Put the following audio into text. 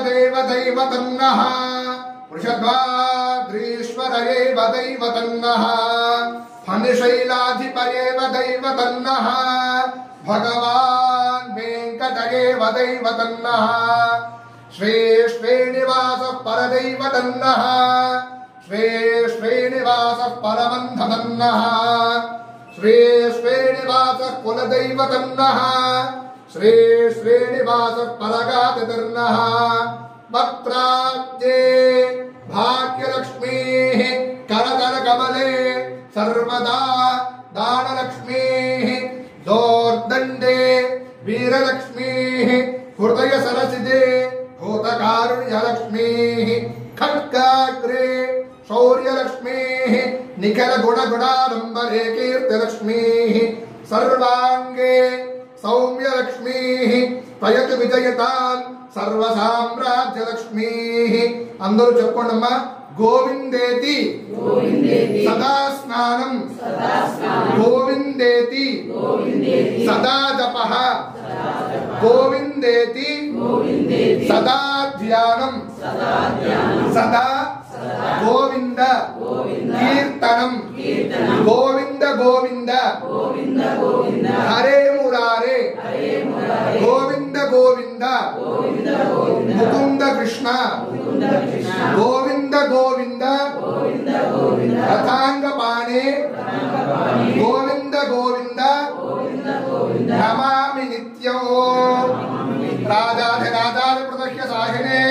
दैवतन्नः वृषध्वाद्रीश्वरयैव दैवतन्नः फणिशैलाधिपयैव दैवतन्नः भगवान् वेङ्कटयैव दैवतन्नः श्री श्रीनिवासः परदैवतन्नः श्री श्रीनिवासः परमन्धतन्नः श्री श्रीनिवासः कुलदैवतन्नः श्री श्रीनिवासः परगातितर्नः वक्त्राब्जे भाग्यलक्ष्मीः करतलकमले सर्वदा दानलक्ष्मीः दोर्दण्डे वीरलक्ष्मीः हृदयसरसिजे भूतकारुण्यलक्ष्मीः खड्गाग्रे शौर्यलक्ष्मीः निखिलगुणगुणाडम्बरे कीर्तिलक्ष्मीः सर्वाङ्गे सौम्यलक्ष्मीः प्रयतु विजयतां सर्वसाम्राज्यलक्ष्मीः అందరూ చెప్పండమ్మా గోవిందేతి సదా స్నానం గోవిందేతి సదా జపః గోవిందేతి సదా ధ్యానం సదా గోవింద కీర్తనం గోవింద గోవింద హరే మురారే గోవింద గోవింద ముకుంద కృష్ణ గోవింద గోవింద రథాంగపాణే గోవింద గోవింద నమామి నిత్యం రాజాధిరాజాధిపృతహ్య సాహినే